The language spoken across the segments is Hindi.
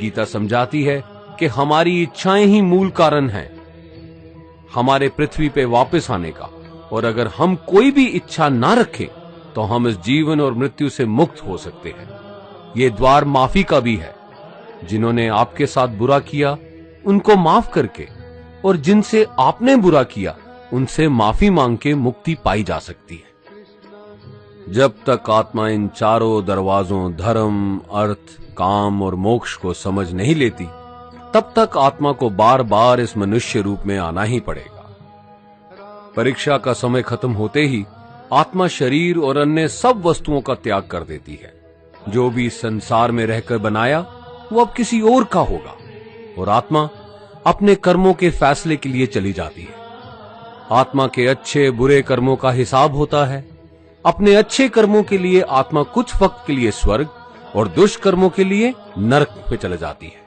गीता समझाती है कि हमारी इच्छाएं ही मूल कारण हैं हमारे पृथ्वी पे वापस आने का, और अगर हम कोई भी इच्छा ना रखें तो हम इस जीवन और मृत्यु से मुक्त हो सकते हैं। ये द्वार माफी का भी है। जिन्होंने आपके साथ बुरा किया उनको माफ करके, और जिनसे आपने बुरा किया उनसे माफी मांग के मुक्ति पाई जा सकती है। जब तक आत्मा इन चारों दरवाजों धर्म, अर्थ, काम और मोक्ष को समझ नहीं लेती, तब तक आत्मा को बार बार इस मनुष्य रूप में आना ही पड़ेगा। परीक्षा का समय खत्म होते ही आत्मा शरीर और अन्य सब वस्तुओं का त्याग कर देती है। जो भी संसार में रहकर बनाया वो अब किसी और का होगा, और आत्मा अपने कर्मों के फैसले के लिए चली जाती है। आत्मा के अच्छे बुरे कर्मों का हिसाब होता है। अपने अच्छे कर्मों के लिए आत्मा कुछ वक्त के लिए स्वर्ग और दुष्कर्मों के लिए नरक में चले जाती है।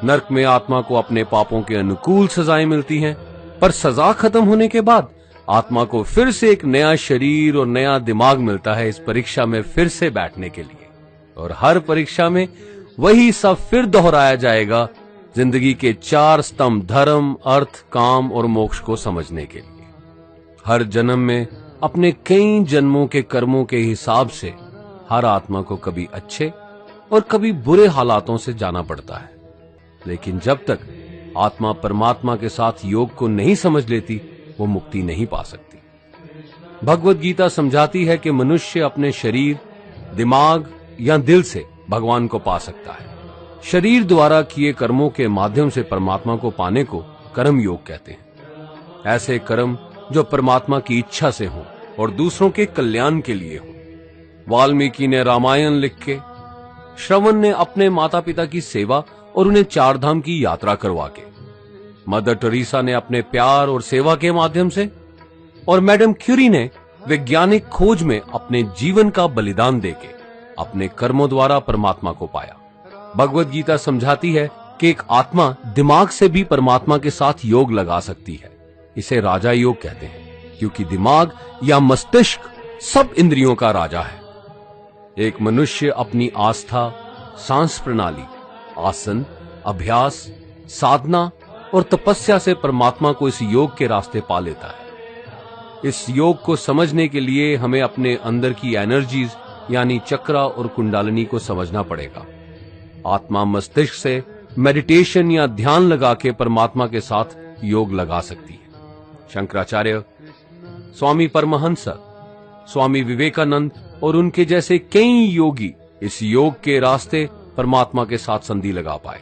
नरक में आत्मा को अपने पापों के अनुकूल सजाएं मिलती हैं, पर सजा खत्म होने के बाद आत्मा को फिर से एक नया शरीर और नया दिमाग मिलता है इस परीक्षा में फिर से बैठने के लिए। और हर परीक्षा में वही सब फिर दोहराया जाएगा, जिंदगी के 4 स्तंभ धर्म, अर्थ, काम और मोक्ष को समझने के लिए। हर जन्म में अपने कई जन्मों के कर्मों के हिसाब से हर आत्मा को कभी अच्छे और कभी बुरे हालातों से जाना पड़ता है। लेकिन जब तक आत्मा परमात्मा के साथ योग को नहीं समझ लेती, वो मुक्ति नहीं पा सकती। भगवत गीता समझाती है कि मनुष्य अपने शरीर, दिमाग या दिल से भगवान को पा सकता है। शरीर द्वारा किए कर्मों के माध्यम से परमात्मा को पाने को कर्म योग कहते हैं। ऐसे कर्म जो परमात्मा की इच्छा से हों और दूसरों के कल्याण के लिए हों। वाल्मीकि ने रामायण लिख के, श्रवण ने अपने माता पिता की सेवा और उन्हें 4 धाम की यात्रा करवा के, मदर टेरेसा ने अपने प्यार और सेवा के माध्यम से, और मैडम क्यूरी ने वैज्ञानिक खोज में अपने जीवन का बलिदान देके अपने कर्मों द्वारा परमात्मा को पाया। भगवत गीता समझाती है कि एक आत्मा दिमाग से भी परमात्मा के साथ योग लगा सकती है। इसे राजा योग कहते हैं, क्योंकि दिमाग या मस्तिष्क सब इंद्रियों का राजा है। एक मनुष्य अपनी आस्था, सांस प्रणाली, आसन, अभ्यास, साधना और तपस्या से परमात्मा को इस योग के रास्ते पा लेता है। इस योग को समझने के लिए हमें अपने अंदर की एनर्जीज यानी चक्रा और कुंडालिनी को समझना पड़ेगा। आत्मा मस्तिष्क से मेडिटेशन या ध्यान लगा के परमात्मा के साथ योग लगा सकती है। शंकराचार्य, स्वामी परमहंस, स्वामी विवेकानंद और उनके जैसे कई योगी इस योग के रास्ते परमात्मा के साथ संधि लगा पाए।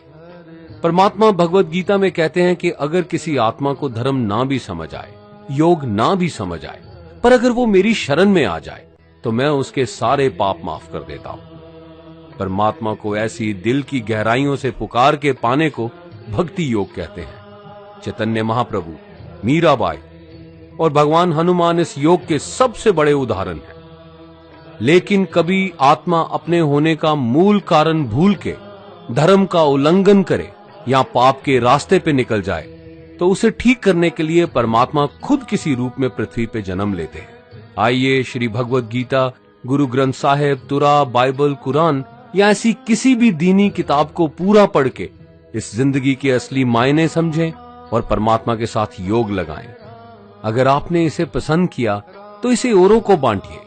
परमात्मा भगवत गीता में कहते हैं कि अगर किसी आत्मा को धर्म ना भी समझ आए, योग ना भी समझ आए, पर अगर वो मेरी शरण में आ जाए तो मैं उसके सारे पाप माफ कर देता हूं। परमात्मा को ऐसी दिल की गहराइयों से पुकार के पाने को भक्ति योग कहते हैं। चैतन्य महाप्रभु, मीराबाई और भगवान हनुमान इस योग के सबसे बड़े उदाहरण हैं। लेकिन कभी आत्मा अपने होने का मूल कारण भूल के धर्म का उल्लंघन करे या पाप के रास्ते पे निकल जाए, तो उसे ठीक करने के लिए परमात्मा खुद किसी रूप में पृथ्वी पे जन्म लेते हैं। आइए श्री भगवत गीता, गुरु ग्रंथ साहिब, तुरा, बाइबल, कुरान या ऐसी किसी भी दीनी किताब को पूरा पढ़ के इस जिंदगी के असली मायने समझें और परमात्मा के साथ योग लगाएं। अगर आपने इसे पसंद किया तो इसे औरों को बांटिए,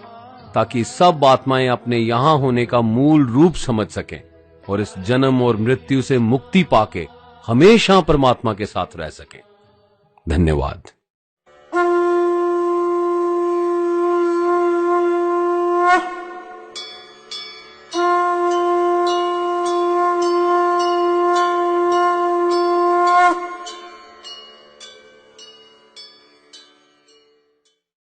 ताकि सब आत्माएं अपने यहां होने का मूल रूप समझ सकें और इस जन्म और मृत्यु से मुक्ति पाके हमेशा परमात्मा के साथ रह सकें। धन्यवाद।